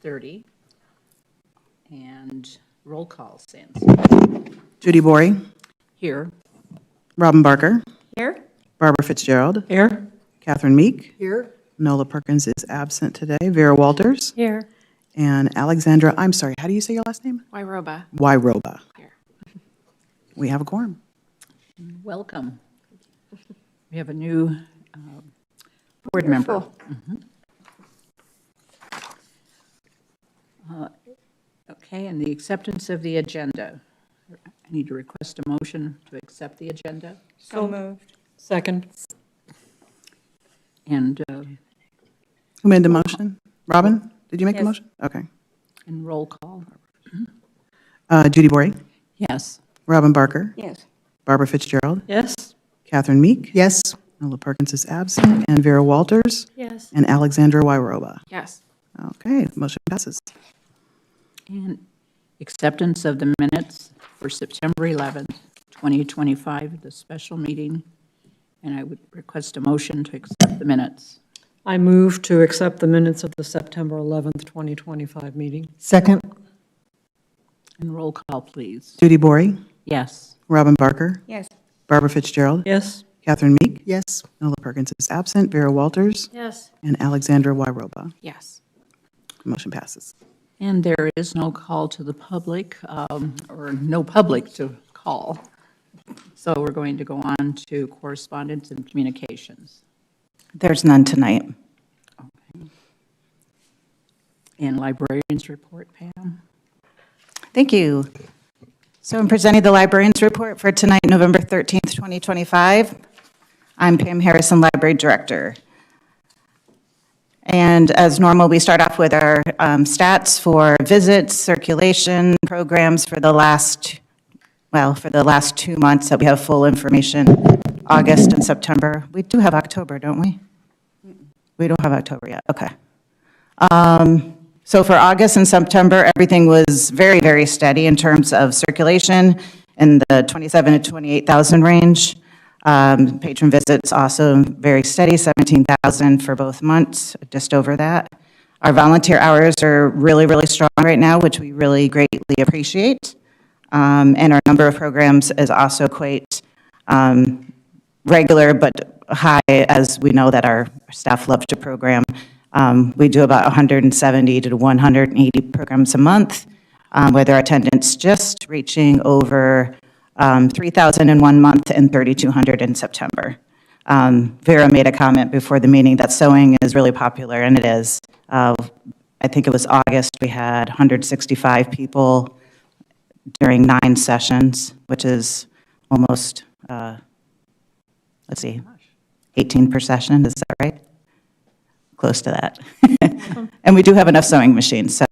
6:30. And roll call, Sands. Judy Bory, Here. Robin Barker, Here. Barbara Fitzgerald, Here. Catherine Meek, Here. Nola Perkins is absent today, Vera Walters, Here. and Alexandra, I'm sorry, how do you say your last name? Wyroba. Wyroba. Here. We have a quorum. Welcome. We have a new board member. Okay, and the acceptance of the agenda. I need to request a motion to accept the agenda. So moved. Second. And Who made the motion? Robin, did you make the Yes. motion? Okay. roll call. Judy Bory, Yes. Robin Barker, Yes. Barbara Fitzgerald, Yes. Catherine Meek, Yes. Nola Perkins is absent, and Vera Walters, Yes. and Alexandra Wyroba. Yes. Okay, motion passes. And acceptance of the minutes for September 11th, 2025, the special meeting. And I would request a motion to accept the minutes. I move to accept the minutes of the September 11th, 2025 meeting. Second. And roll call, please. Judy Bory, Yes. Robin Barker, Yes. Barbara Fitzgerald, Yes? Catherine Meek, Yes. Nola Perkins is absent, Vera Walters, Yes. and Alexandra Wyroba. Yes. Motion passes. And there is no call to the public, or no public to call. So we're going to go on to correspondence and communications. There's none tonight. Okay. And librarians report, Pam? Thank you. So I'm presenting the librarian's report for tonight, November 13th, 2025. I'm Pam Harrison, Library Director. And as normal, we start off with our stats for visits, circulation, programs for the last 2 months that we have full information, August and September. We do have October, don't we? We don't have October yet, okay. So for August and September, everything was very, very steady in terms of circulation in the 27 to 28,000 range. Patron visits also very steady, 17,000 for both months, just over that. Our volunteer hours are really, really strong right now, which we really greatly appreciate. And our number of programs is also quite regular, but high, as we know that our staff love to program. We do about 170 to 180 programs a month, with our attendance just reaching over 3,000 in 1 month and 3,200 in September. Vera made a comment before the meeting that sewing is really popular, and it is. I think it was August, we had 165 people during 9 sessions, which is almost, 18 per session, is that right? Close to that. And we do have enough sewing machines, so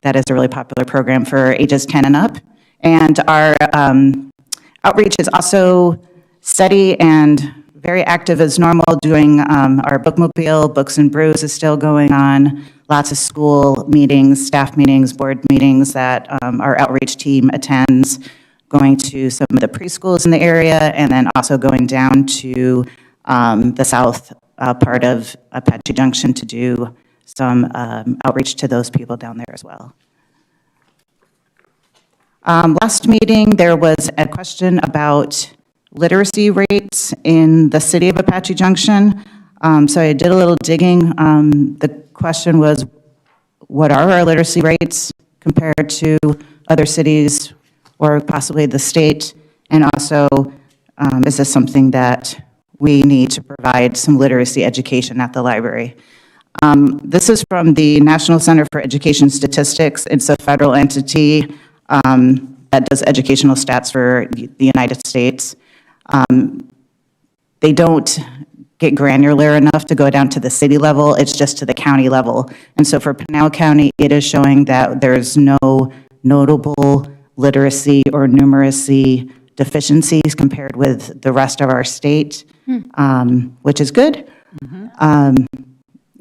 that is a really popular program for ages 10 and up. And our outreach is also steady and very active as normal, doing our bookmobile, Books and Brews is still going on, lots of school meetings, staff meetings, board meetings that our outreach team attends, going to some of the preschools in the area, and then also going down to the south part of Apache Junction to do some outreach to those people down there as well. Last meeting, there was a question about literacy rates in the city of Apache Junction. So I did a little digging. The question was, what are our literacy rates compared to other cities or possibly the state? And also, is this something that we need to provide some literacy education at the library? This is from the National Center for Education Statistics. It's a federal entity that does educational stats for the United States. They don't get granular enough to go down to the city level, it's just to the county level. And so for Pinal County, it is showing that there's no notable literacy or numeracy deficiencies compared with the rest of our state, which is good.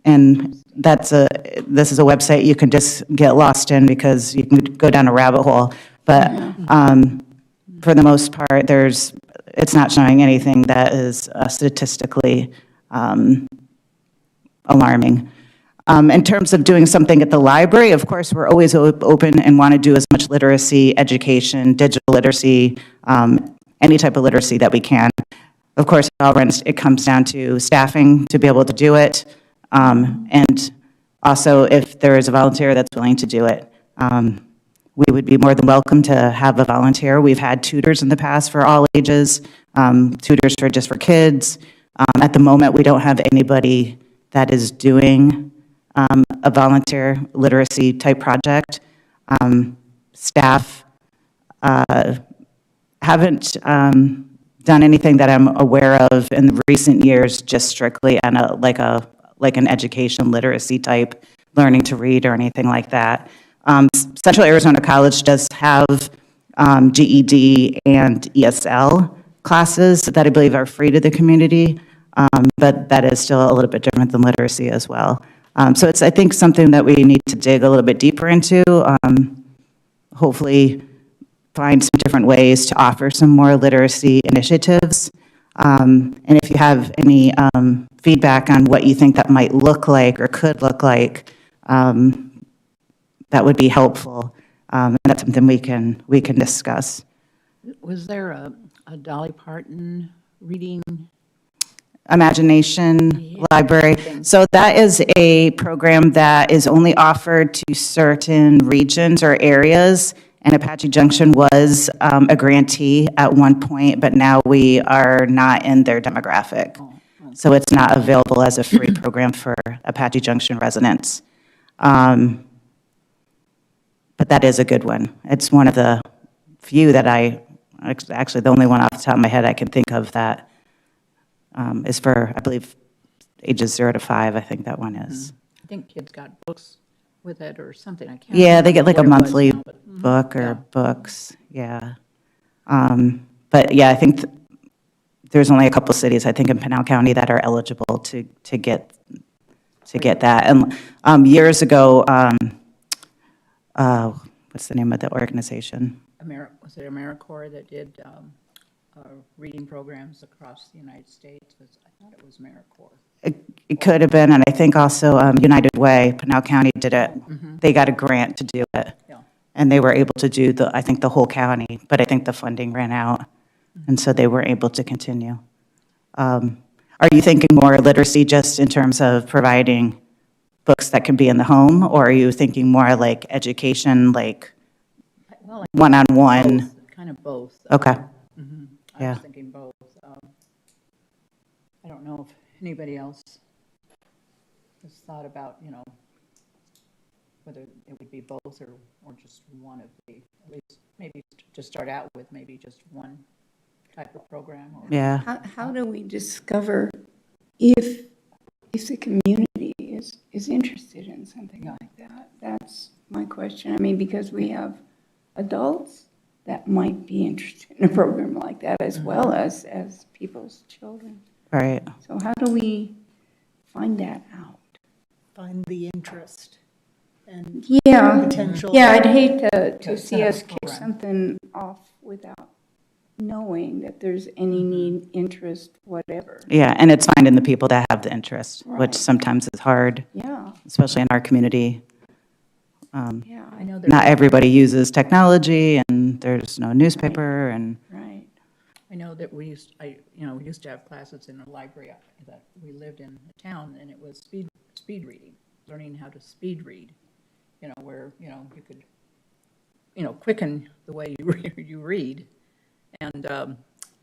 And this is a website you can just get lost in because you can go down a rabbit hole. But for the most part, it's not showing anything that is statistically alarming. In terms of doing something at the library, of course, we're always open and want to do as much literacy, education, digital literacy, any type of literacy that we can. Of course, it comes down to staffing to be able to do it, and also if there is a volunteer that's willing to do it. We would be more than welcome to have a volunteer. We've had tutors in the past for all ages, tutors for just for kids. At the moment, we don't have anybody that is doing a volunteer literacy type project. Staff haven't done anything that I'm aware of in the recent years, just strictly on like an education literacy type, learning to read or anything like that. Central Arizona College does have GED and ESL classes that I believe are free to the community, but that is still a little bit different than literacy as well. So it's, I think, something that we need to dig a little bit deeper into, hopefully find some different ways to offer some more literacy initiatives. And if you have any feedback on what you think that might look like or could look like, that would be helpful. And that's something we can discuss. Was there a Dolly Parton reading? Imagination Library. So that is a program that is only offered to certain regions or areas, and Apache Junction was a grantee at one point, but now we are not in their demographic. So it's not available as a free program for Apache Junction residents. But that is a good one. It's one of the few that actually the only one off the top of my head I can think of that is for, I believe, ages 0 to 5, I think that one is. I think kids got books with it or something. I can't. Yeah, they get like a remember what it was monthly now, but- book or Yeah. books, yeah. But yeah, I think there's only a couple cities, I think in Pinal County, that are eligible to get that. And years ago, what's the name of the organization? Was it AmeriCorps that did reading programs across the United States? I thought it was AmeriCorps. It could have been, and I think also United Way, Pinal County did it. They got a grant to do it. Yeah. And they were able to do I think the whole county, but I think the funding ran out, and so they were able to continue. Are you thinking more literacy just in terms of providing books that can be in the home, or are you thinking more like education, like Well, one-on-one? both, kind of both. Okay. I Yeah. was thinking both. I don't know if anybody else has thought about, whether it would be both or just one of the, at least maybe to start out with, maybe just one type of program. Or Yeah. How do we discover if the community is interested in something like that? That's my question. I mean, because we have adults that might be interested in a program like that as well as people's children. Right. So how do we find that out? Find the interest and Yeah, potential. yeah, I'd hate to see set up us a kick program. something off without knowing that there's any need, interest, whatever. Yeah, and it's finding the people that have the interest, Right. which sometimes is hard, Yeah, especially in our community. yeah, I know Not everybody uses technology, and there's no newspaper, and right. I know that we used to have classes in the library that we lived in a town, and it was speed reading, learning how to speed read, where, you could, quicken the way you read. And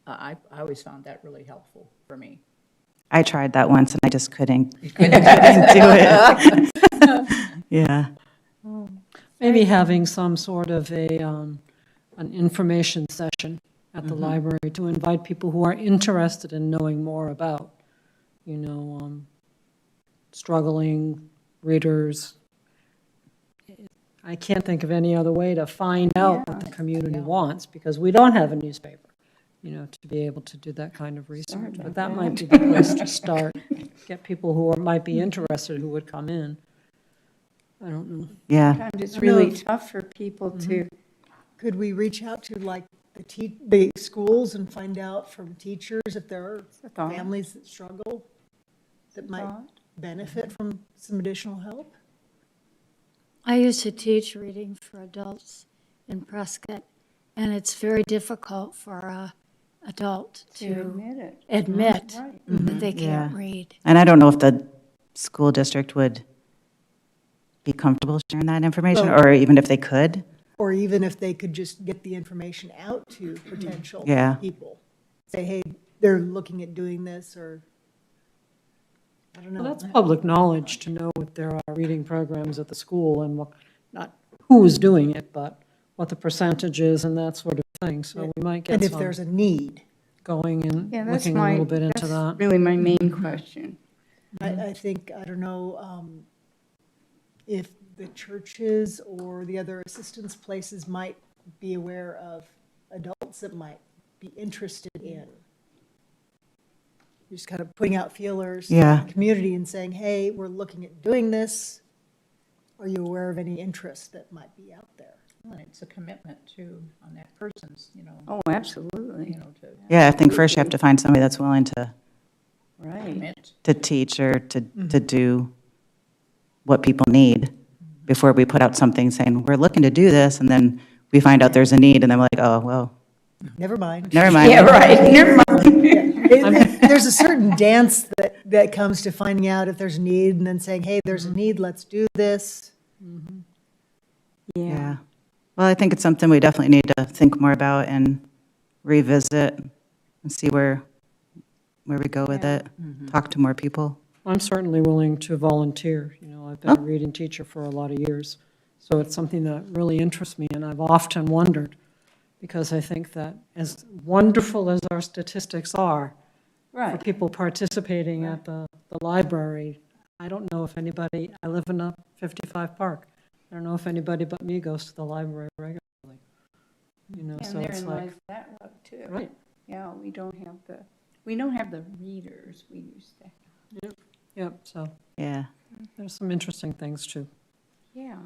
I always found that really helpful for me. I tried that once, and I just couldn't do it. Yeah. Maybe having some sort of an information session at the library to invite people who are interested in knowing more about, struggling readers. I can't think of any other way to find out what the community wants, because we don't have a newspaper, to be able to do that kind of research. But that might be the place to start, get people who might be interested who would come in. I don't know. Yeah. Sometimes it's really tough for people to, Could we reach out to like the schools and find out from teachers if there are thought. families that struggle that might benefit from some additional help? I used to teach reading for adults in Prescott, and it's very difficult for a adult To to admit it. admit Right. that they Yeah. can't read. And I don't know if the school district would be comfortable sharing that information, Well- or even if they could. Or even if they could just get the information out to potential Yeah. people? Say, hey, they're looking at doing this, or, I don't know. Well, that's public knowledge to know if there are reading programs at the school and what, not who is doing it, but what the percentage is and that sort of thing. So we might And get if some there's a need. going and Yeah, that's looking a my, little bit into that's that. really my main question. I think, I don't know, if the churches or the other assistance places might be aware of adults that might be interested in. Just kind of putting out feelers. Yeah. In the community and saying, hey, we're looking at doing this. Are you aware of any interest that might be out there? Well, it's a commitment too on that person's, Oh, absolutely. to Yeah, I think first you have to find somebody that's willing to Right. commit. teach or to do what people need before we put out something saying, we're looking to do this, and then we find out there's a need, and then we're like, oh, well, Never mind. never mind. Yeah, right, never mind. There's a certain dance that comes to finding out if there's a need and then saying, hey, there's a need, let's do this. Yeah. Well, I think it's something we definitely need to think more about and revisit and see where we go with it, talk to more people. I'm certainly willing to volunteer. You know, I've been a reading teacher for a lot of years. So it's something that really interests me, and I've often wondered, because I think that as wonderful as our statistics are, for Right. people participating at the library, I don't know if anybody, I live in a 55 Park. I don't know if anybody but me goes to the library regularly. You know, And so it's therein like, lies that rub too. right, Yeah, we don't have the readers we used to. yep, so Yeah. there's some interesting things too. Yeah.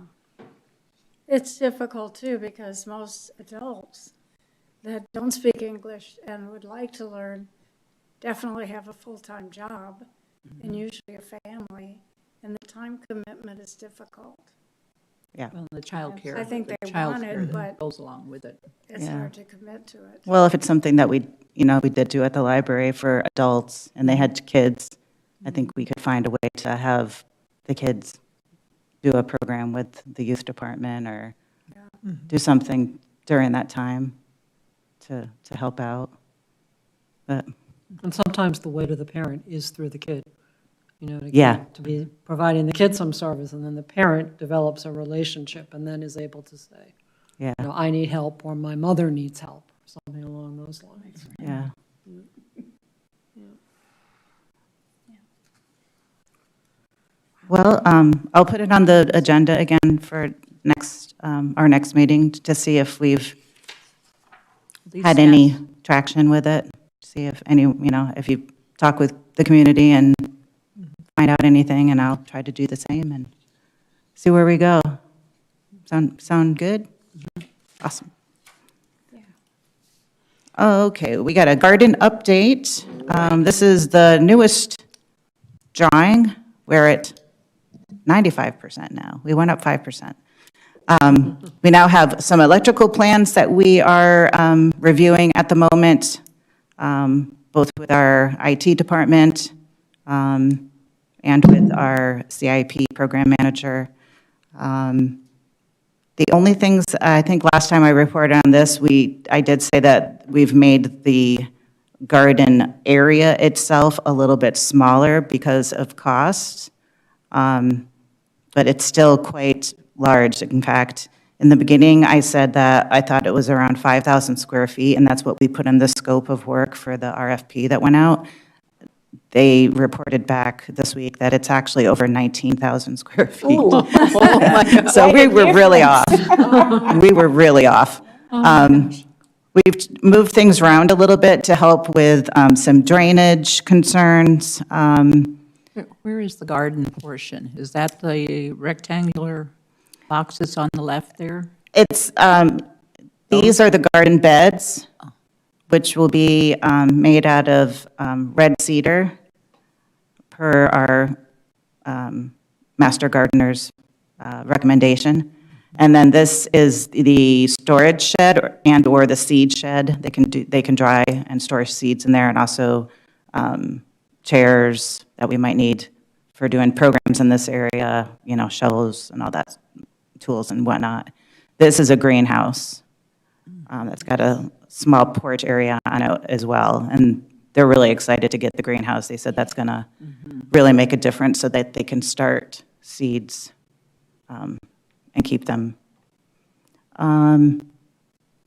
It's difficult too, because most adults that don't speak English and would like to learn definitely have a full-time job and usually a family, and the time commitment is difficult. Well, the childcare. I think the they childcare want it, that but- goes along with it. It's Yeah. hard to commit to it. Well, if it's something that we did do at the library for adults, and they had kids, I think we could find a way to have the kids do a program with the youth department or do something during that time to help out. But, And sometimes the weight of the parent is through the kid, you know, Yeah. to be providing the kid some service, and then the parent develops a relationship and then is able to say, yeah, you know, I need help, or my mother needs help, or something along those lines. yeah. Well, I'll put it on the agenda again for our next meeting to see if we've These had staff- any traction with it, see if if you talk with the community and find out anything, and I'll try to do the same and see where we go. Sound good? Awesome. Okay, we got a garden update. This is the newest drawing. We're at 95% now. We went up 5%. We now have some electrical plans that we are reviewing at the moment, both with our IT department and with our CIP program manager. The only things, I think last time I reported on this, I did say that we've made the garden area itself a little bit smaller because of cost. But it's still quite large. In fact, in the beginning, I said that I thought it was around 5,000 square feet, and that's what we put in the scope of work for the RFP that went out. They reported back this week that it's actually over 19,000 square feet. So we were really off. We were really off. We've moved things around a little bit to help with some drainage concerns. Where is the garden portion? Is that the rectangular boxes on the left there? It's, these are the garden beds, which will be made out of red cedar per our Master Gardener's recommendation. And then this is the storage shed and/or the seed shed. They can dry and store seeds in there, and also chairs that we might need for doing programs in this area, shovels and all that, tools and whatnot. This is a greenhouse that's got a small porch area on it as well, and they're really excited to get the greenhouse. They said that's going to really make a difference so that they can start seeds and keep them. The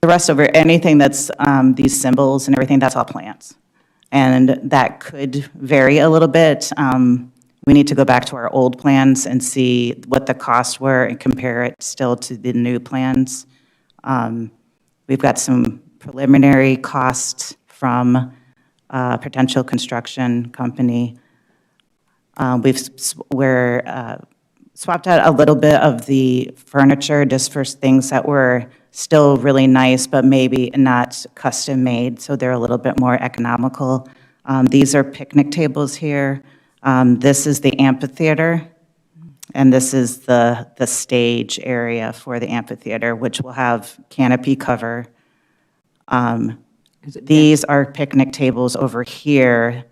rest of it, anything that's these symbols and everything, that's all plants. And that could vary a little bit. We need to go back to our old plans and see what the costs were and compare it still to the new plans. We've got some preliminary costs from a potential construction company. We're swapped out a little bit of the furniture just for things that were still really nice, but maybe not custom made, so they're a little bit more economical. These are picnic tables here. This is the amphitheater, and this is the stage area for the amphitheater, which will have canopy cover. These are picnic tables over here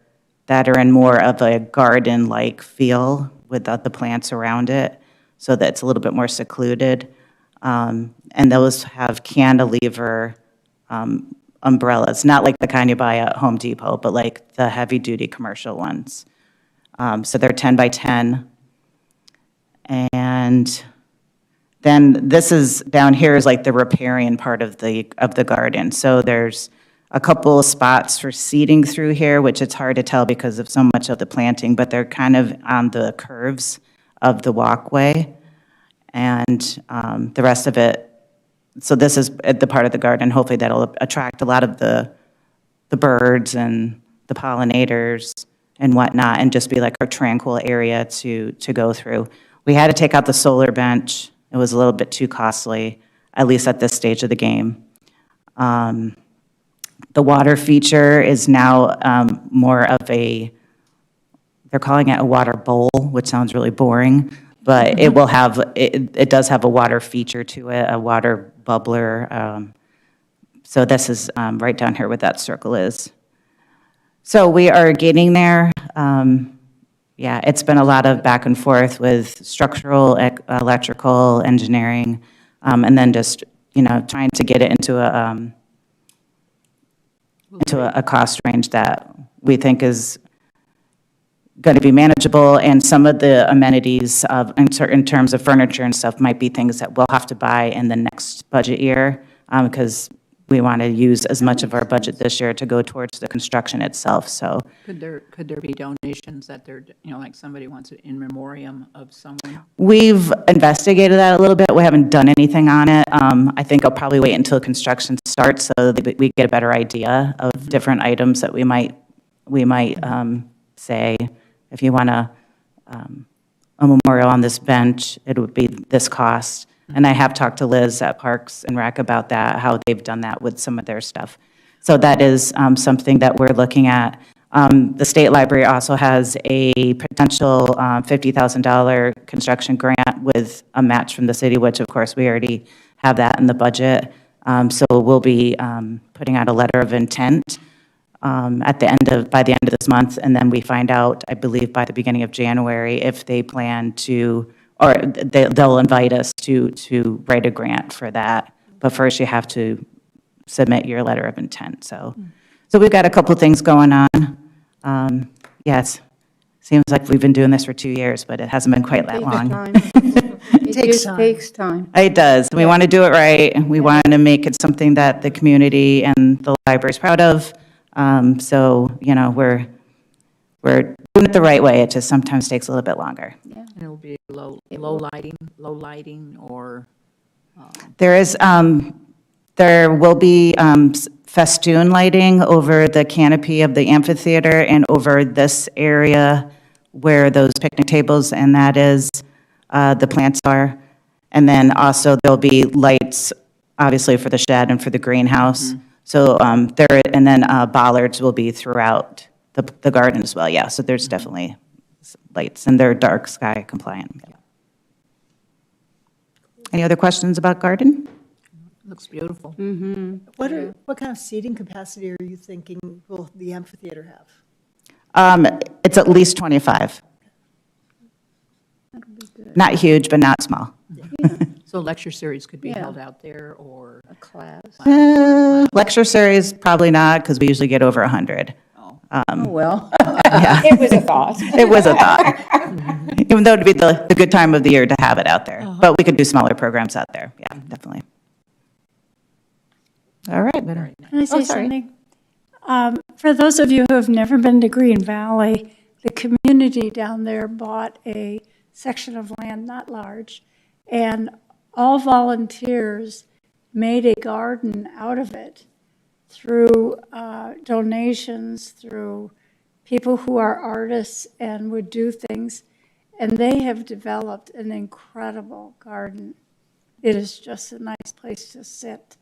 that are in more of a garden-like feel without the plants around it, so that it's a little bit more secluded. And those have cantilever umbrellas, not like the kind you buy at Home Depot, but like the heavy-duty commercial ones. So they're 10 by 10. And then this is, down here is like the riparian part of the garden. So there's a couple of spots for seating through here, which it's hard to tell because of so much of the planting, but they're kind of on the curves of the walkway. And the rest of it, so this is the part of the garden, hopefully that'll attract a lot of the birds and the pollinators and whatnot, and just be like a tranquil area to go through. We had to take out the solar bench. It was a little bit too costly, at least at this stage of the game. The water feature is now more of they're calling it a water bowl, which sounds really boring, but it will have, it does have a water feature to it, a water bubbler. So this is right down here where that circle is. So we are getting there. Yeah, it's been a lot of back and forth with structural, electrical, engineering, and then just, trying to get it into a cost range that we think is going to be manageable, and some of the amenities in terms of furniture and stuff might be things that we'll have to buy in the next budget year, because we want to use as much of our budget this year to go towards the construction itself, so. Could there be donations that they're, like somebody wants it in memoriam of someone? We've investigated that a little bit. We haven't done anything on it. I think I'll probably wait until construction starts so that we get a better idea of different items that we might say, if you want a memorial on this bench, it would be this cost. And I have talked to Liz at Parks and Rec about that, how they've done that with some of their stuff. So that is something that we're looking at. The State Library also has a potential $50,000 construction grant with a match from the city, which of course we already have that in the budget. So we'll be putting out a letter of intent by the end of this month, and then we find out, I believe, by the beginning of January if they plan to, or they'll invite us to write a grant for that. But first you have to submit your letter of intent. So we've got a couple things going on. Yes, seems like we've been doing this for 2 years, but it hasn't been quite that long. It Takes just time. takes time. It does. We want to do it right. We want to make it something that the community and the library's proud of. So, we're doing it the right way. It just sometimes takes a little bit longer. And it'll be low lighting, or? There will be festoon lighting over the canopy of the amphitheater and over this area where those picnic tables and that is, the plants are. And then also there'll be lights, obviously, for the shed and for the greenhouse. So and then bollards will be throughout the garden as well, yeah. So there's definitely lights, and they're dark sky compliant. Yeah. Any other questions about garden? Looks beautiful. What kind of seating capacity are you thinking will the amphitheater have? It's at least 25. Not huge, but not small. So lecture series could be held out there, or A class. Lecture series, probably not, because we usually get over 100. Oh, well, it was a thought. It was a thought. Even though it'd be the good time of the year to have it out there. But we could do smaller programs out there. Yeah, definitely. All right. Can I say sorry. something? For those of you who have never been to Green Valley, the community down there bought a section of land, not large, and all volunteers made a garden out of it through donations, through people who are artists and would do things. And they have developed an incredible garden. It is just a nice place to sit.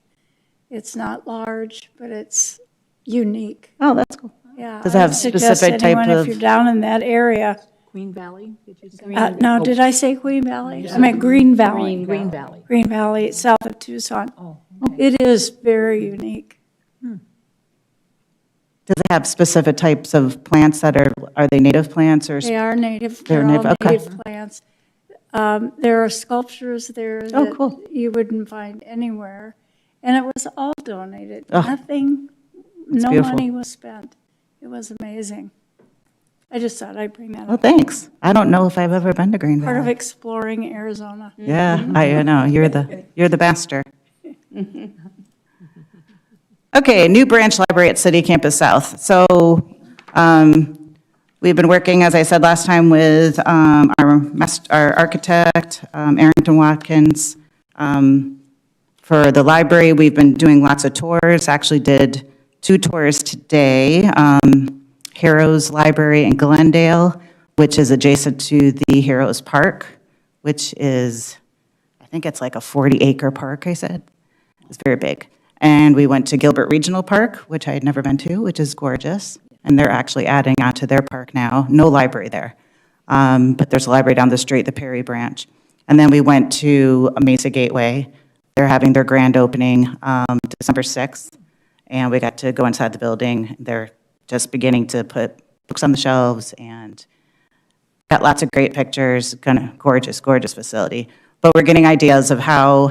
It's not large, but it's unique. Oh, that's cool. Yeah. Does it I have would suggest specific type anyone, of- if you're down in that area. Queen Valley, did you say? No, did I say Queen Valley? I meant Green Valley. Green Valley. Green Valley, south of Tucson. Oh, It is very unique. Does it have specific types of plants that are they native plants or? They are native, They're they're all native, okay. native plants. There are sculptures there Oh, cool. that you wouldn't find anywhere. And it was all donated. Oh, Nothing, no beautiful. money was spent. It was amazing. I just thought I'd bring that Well, up. thanks. I don't know if I've ever been to Green Part of Valley. exploring Arizona. Yeah, I know. You're the master. Okay, new branch library at City Campus South. So we've been working, as I said last time, with our architect, Arrington Watkins. For the library, we've been doing lots of tours. Actually did 2 tours today. Heroes Library in Glendale, which is adjacent to the Heroes Park, which is, I think it's like a 40-acre park, I said. It's very big. And we went to Gilbert Regional Park, which I had never been to, which is gorgeous. And they're actually adding onto their park now. No library there. But there's a library down the street, the Perry Branch. And then we went to Mesa Gateway. They're having their grand opening December 6th. And we got to go inside the building. They're just beginning to put books on the shelves and got lots of great pictures, kind of gorgeous, gorgeous facility. But we're getting ideas of how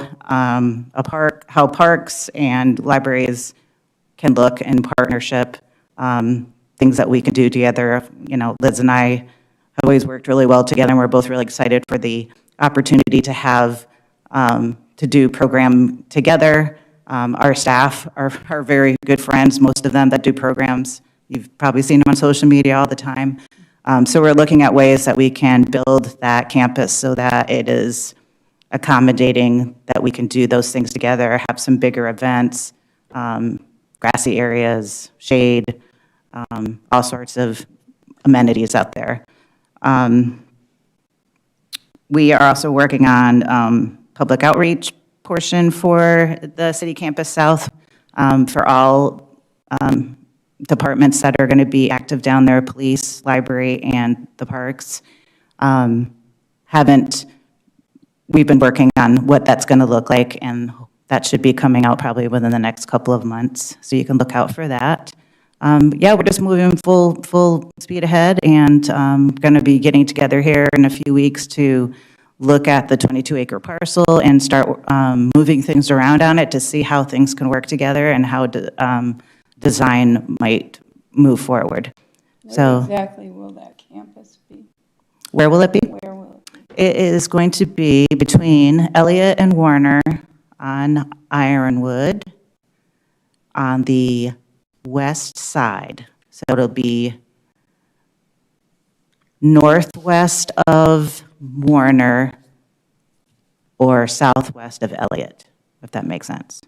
parks and libraries can look in partnership, things that we can do together. You know, Liz and I have always worked really well together, and we're both really excited for the opportunity to have, to do program together. Our staff are very good friends, most of them that do programs. You've probably seen them on social media all the time. So we're looking at ways that we can build that campus so that it is accommodating, that we can do those things together, have some bigger events, grassy areas, shade, all sorts of amenities out there. We are also working on public outreach portion for the City Campus South for all departments that are going to be active down there, police, library, and the parks. We've been working on what that's going to look like, and that should be coming out probably within the next couple of months, so you can look out for that. Yeah, we're just moving full speed ahead, and going to be getting together here in a few weeks to look at the 22-acre parcel and start moving things around on it to see how things can work together and how design might move forward. So, Where exactly will that campus be? where will it be? Where will it be? It is going to be between Elliott and Warner on Ironwood on the west side. So it'll be northwest of Warner or southwest of Elliott, if that makes sense.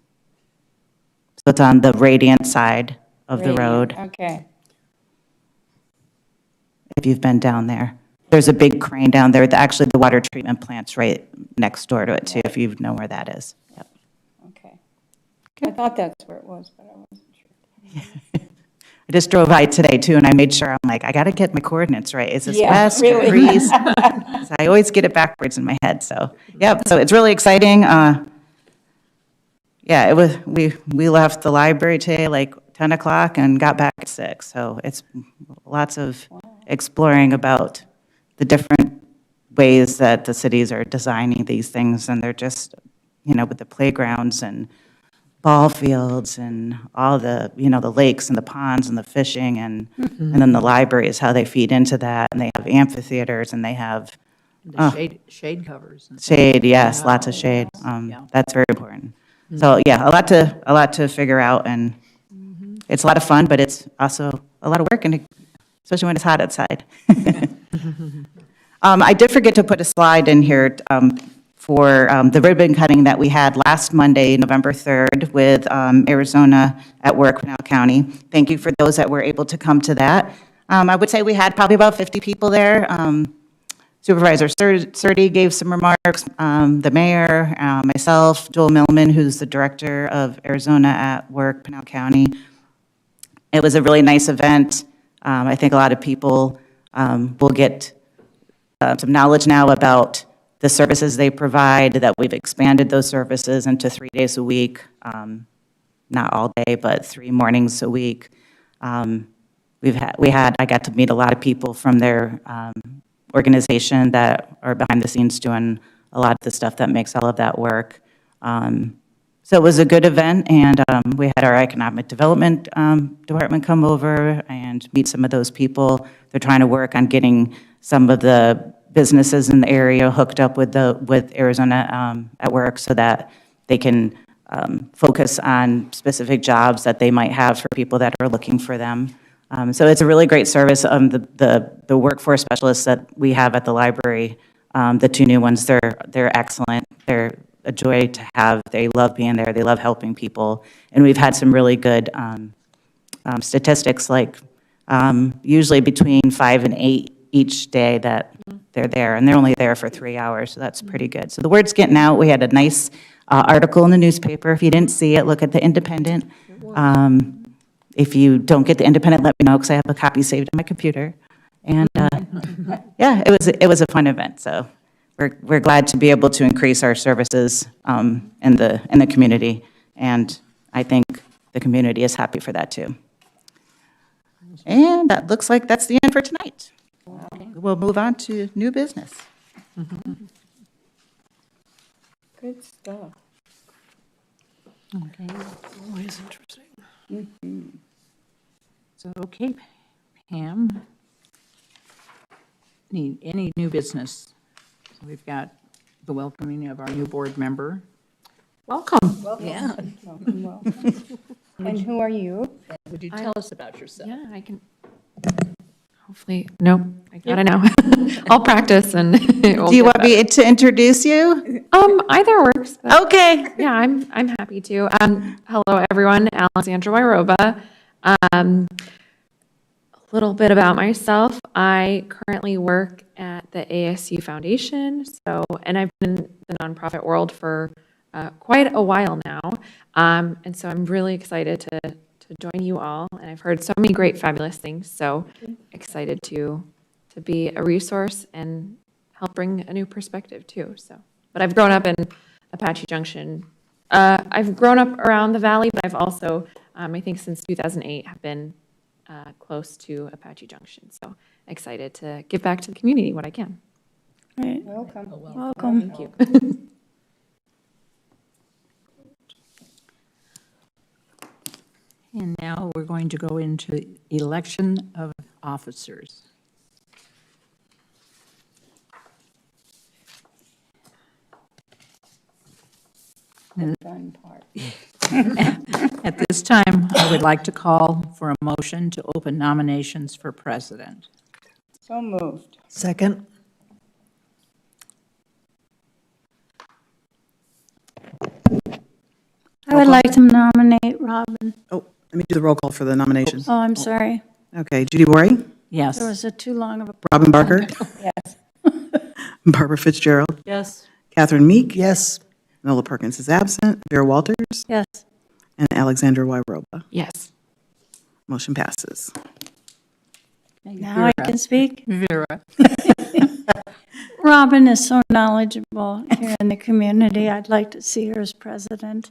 So it's on the Radiant side of the road, Okay. if you've been down there. There's a big crane down there. Actually, the water treatment plant's right next door to it, too, if you know where that is. Yep. Okay. I thought that's where it was, but I wasn't sure. I just drove by today too, and I made sure, I'm like, I got to get my coordinates right. Is this Yeah, west or really. east? So I always get it backwards in my head, so, yeah, so it's really exciting. Yeah, it was, we left the library today like 10 o'clock and got back at 6, so it's lots of exploring about the different ways that the cities are designing these things, and they're just, with the playgrounds and ball fields and all the, the lakes and the ponds and the fishing and then the libraries, how they feed into that, and they have amphitheaters and they have The shade covers. and shade, yes, Yeah. lots of shade. Yeah. That's very important. So, yeah, a lot to figure out, and it's a lot of fun, but it's also a lot of work, and especially when it's hot outside. I did forget to put a slide in here for the ribbon cutting that we had last Monday, November 3rd, with Arizona at Work, Pinal County. Thank you for those that were able to come to that. I would say we had probably about 50 people there. Supervisor Surdy gave some remarks, the mayor, myself, Joel Millman, who's the director of Arizona at Work, Pinal County. It was a really nice event. I think a lot of people will get some knowledge now about the services they provide, that we've expanded those services into 3 days a week, not all day, but 3 mornings a week. I got to meet a lot of people from their organization that are behind the scenes doing a lot of the stuff that makes all of that work. So it was a good event, and we had our economic development department come over and meet some of those people. They're trying to work on getting some of the businesses in the area hooked up with Arizona at Work, so that they can focus on specific jobs that they might have for people that are looking for them. So it's a really great service. The workforce specialists that we have at the library, the 2 new ones, they're excellent. They're a joy to have. They love being there. They love helping people. And we've had some really good statistics, like usually between 5 and 8 each day that they're there, and they're only there for 3 hours, so that's pretty good. So the word's getting out. We had a nice article in the newspaper. If you didn't see it, look at the Independent. If you don't get the Independent, let me know, because I have a copy saved on my computer. And yeah, it was a fun event. So we're glad to be able to increase our services in the community, and I think the community is happy for that too. And that looks like that's the end for tonight. We'll move on to new business. Good stuff. Okay. Always interesting. So, okay, Pam, any new business? So we've got the welcoming of our new board member. Welcome. Yeah. Welcome, welcome. And who are you? Would you tell us about yourself? Yeah, I can. Hopefully, no, I gotta know. I'll practice and. Do you want me to introduce you? Either works. but Okay. Yeah, I'm happy to. Hello, everyone. Alexandra Wyroba. A little bit about myself. I currently work at the ASU Foundation. And I've been in the nonprofit world for quite a while now. And so I'm really excited to join you all. And I've heard so many great, fabulous things. So excited to be a resource and help bring a new perspective too. But I've grown up in Apache Junction. I've grown up around the valley, but I've also, I think since 2008, have been close to Apache Junction. So excited to give back to the community what I can. Right. Welcome. Welcome. Thank you. And now we're going to go into election of officers. The fun part. At this time, I would like to call for a motion to open nominations for president. So moved. Second. I would like to nominate Robin. Oh, let me do the roll call for the nominations. Oh, I'm sorry. Okay, Judy Borey, Yes. There was a too long of a, Robin Barker, Yes. Barbara Fitzgerald, Yes. Catherine Meek, Yes. Nola Perkins is absent, Vera Walters, yes. and Alexandra Wyroba. Yes. Motion passes. Now I can speak. Vera. Robin is so knowledgeable here in the community. I'd like to see her as president.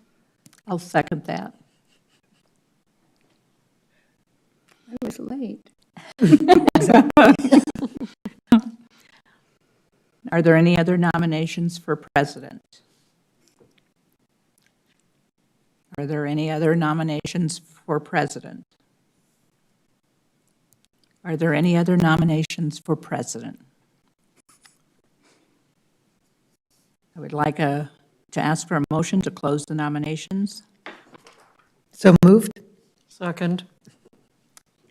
I'll second that. I was late. Are there any other nominations for president? Are there any other nominations for president? Are there any other nominations for president? I would like to ask for a motion to close the nominations. So moved? Second.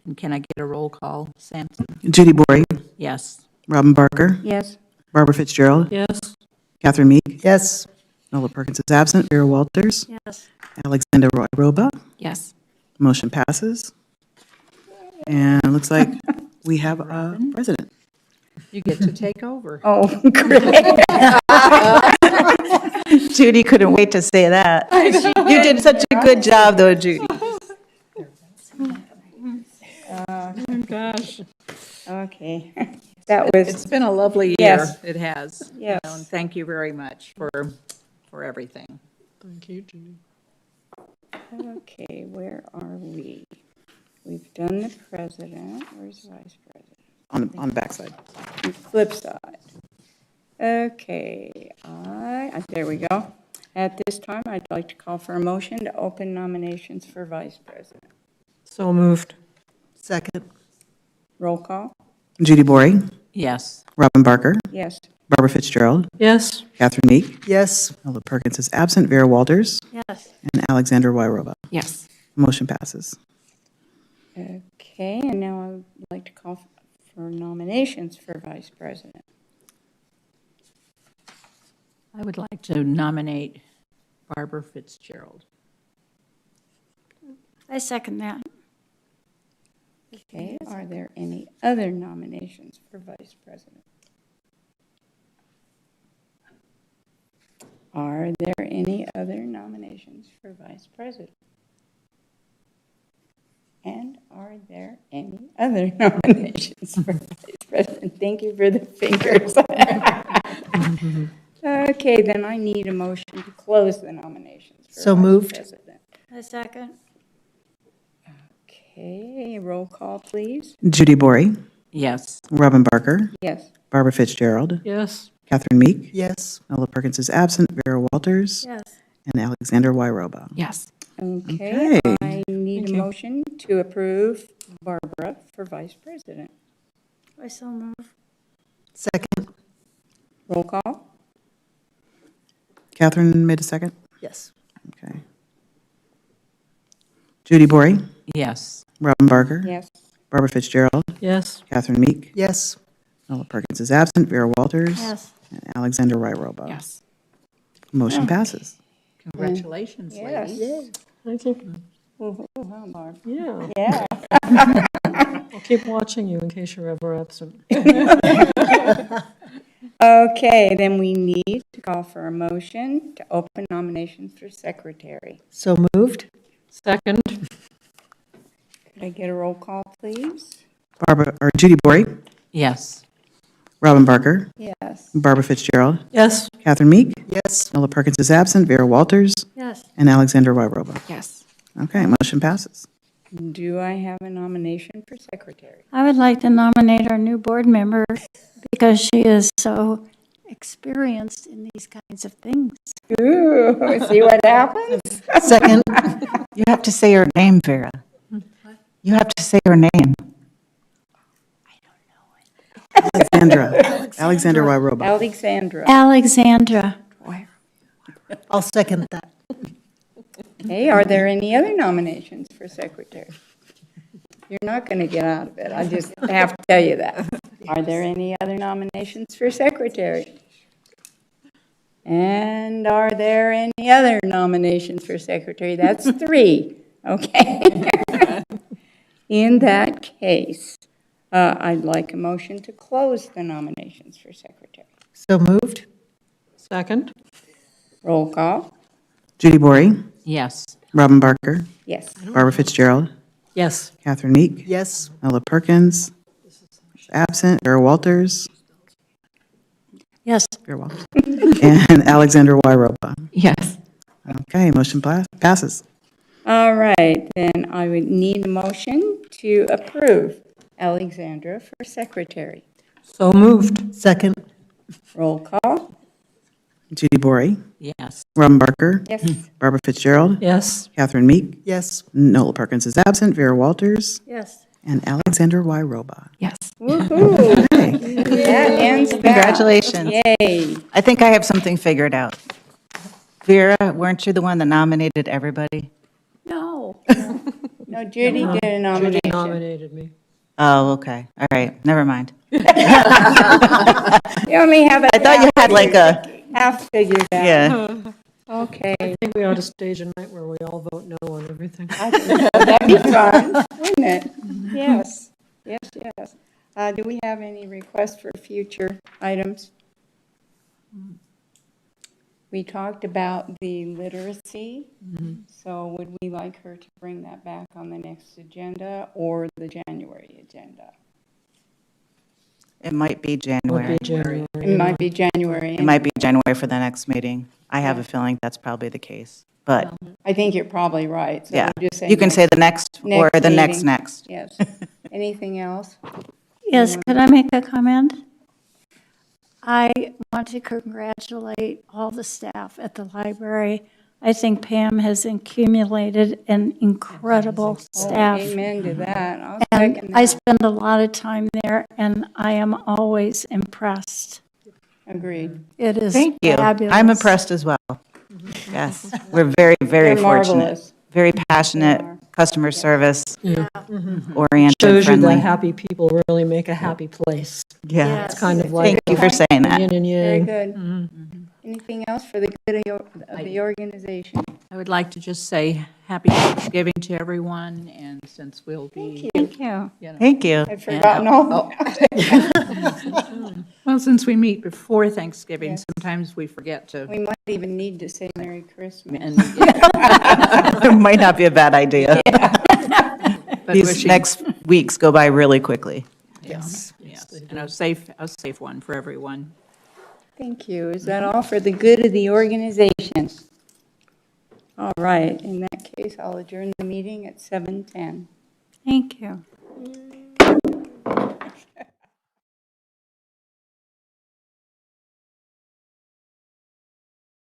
And can I get a roll call? Sampson? Judy Bory, Yes. Robin Barker, Yes. Barbara Fitzgerald, Yes. Catherine Meek, Yes. Nola Perkins is absent, Vera Walters, Yes. Alexander Roy-Roba. Yes. Motion passes. And it looks like we have a president. You get to take over. Oh, great. Judy couldn't wait to say that. You did such a good job, though, Judy. Gosh. Okay. That was, It's been a lovely year. Yes. It has. Yes. And thank you very much for everything. Thank you, Judy. okay, where are we? We've done the president. Where's the vice president? On the backside. Flip side. Okay, there we go. At this time, I'd like to call for a motion to open nominations for vice president. So moved. Second? Roll call? Judy Bory, Yes. Robin Barker, Yes. Barbara Fitzgerald, Yes. Catherine Meek, Yes. Nola Perkins is absent, Vera Walters, Yes. and Alexander Roy-Roba. Yes. Motion passes. Okay, and now I would like to call for nominations for vice president. I would like to nominate Barbara Fitzgerald. I second that. Okay, are there any other nominations for vice president? Are there any other nominations for vice president? And are there any other nominations for vice president? Thank you for the fingers. Okay, then I need a motion to close the nominations for So vice moved. president. I second. Okay, roll call, please. Judy Bory, Yes. Robin Barker, Yes. Barbara Fitzgerald, Yes. Catherine Meek, Yes. Nola Perkins is absent, Vera Walters, Yes. and Alexander Roy-Roba. Yes. Okay, Okay. I need a motion to approve Barbara for vice president. I so move. Second? Roll call? Catherine made a second? Yes. Okay. Judy Bory, Yes. Robin Barker, Yes. Barbara Fitzgerald, Yes. Catherine Meek, Yes. Nola Perkins is absent, Vera Walters, Yes. and Alexander Roy-Roba. Yes. Motion passes. Congratulations, Yes. ladies. Thank you. Ooh, huh, Barb? Yeah. Yeah. I'll keep watching you in case you're ever absent. Okay, then we need to call for a motion to open nominations for secretary. So moved? Second. Could I get a roll call, please? Judy Bory, Yes. Robin Barker, Yes. Barbara Fitzgerald, Yes. Catherine Meek, Yes. Nola Perkins is absent, Vera Walters, Yes. and Alexander Roy-Roba. Yes. Okay, motion passes. Do I have a nomination for secretary? I would like to nominate our new board member because she is so experienced in these kinds of things. Ooh, see what happens? Second? You have to say her name, Vera. You have to say her name. Alexander Roy-Roba. Alexandra. Alexandra. I'll second that. Hey, are there any other nominations for secretary? You're not going to get out of it. I just have to tell you that. Are there any other nominations for secretary? And are there any other nominations for secretary? That's 3. Okay. In that case, I'd like a motion to close the nominations for secretary. So moved? Second. Roll call. Judy Bory, Yes. Robin Barker, Yes. Barbara Fitzgerald, Yes. Catherine Meek, Yes. Ella Perkins, absent, Vera Walters, Yes. Vera Walters, and Alexander Wyroba. Yes. Okay, motion passes. All right, then I would need a motion to approve Alexandra for secretary. So moved. Second. Roll call. Judy Borey, Yes. Robin Barker, Yes. Barbara Fitzgerald, Yes. Catherine Meek, Yes. Nola Perkins is absent, Vera Walters, Yes. and Alexander Wyroba. Yes. Woo-hoo. That ends that. Congratulations. Yay. I think I have something figured out. Vera, weren't you the one that nominated everybody? No. No, Judy did a Judy nomination. nominated me. Oh, okay. All right, never mind. You only have it. I thought you had like a, Half figured out. yeah. Okay. I think we ought to stage a night where we all vote no on everything. I think so. That'd be fun, wouldn't it? Yes, yes, yes. Do we have any requests for future items? We talked about the literacy, so would we like her to bring that back on the next agenda or the January agenda? It might be Would January. be January. It might be January. It might be January for the next meeting. I have a feeling that's probably the case. But, I think you're probably right. So yeah, we'll just say you can say the next or next the next meeting. next. Yes. Anything else? Yes, could I make a comment? I want to congratulate all the staff at the library. I think Pam has accumulated an incredible staff. Amen to that. I'll And second I that. spend a lot of time there, and I am always impressed. Agreed. It is Thank you. fabulous. I'm impressed as well. Yes, we're very, very They're fortunate. marvelous. Very passionate, are. customer service Yeah. oriented, Shows you that friendly. happy people really make a happy place. Yeah. It's kind of like Thank you for saying that. yin and Very yang. good. Anything else for the good of the organization? I would like to just say happy Thanksgiving to everyone, and since we'll be, Thank you. Thank you. I've forgotten all. well, since we meet before Thanksgiving, Yes. sometimes we forget to. We might even need to say Merry Christmas. And, It might not be a bad idea. but These wishing- next weeks go by really quickly. Yes, and a safe one for everyone. Thank you. Is that all for the good of the organization? All right. In that case, I'll adjourn the meeting at 7:10. Thank you.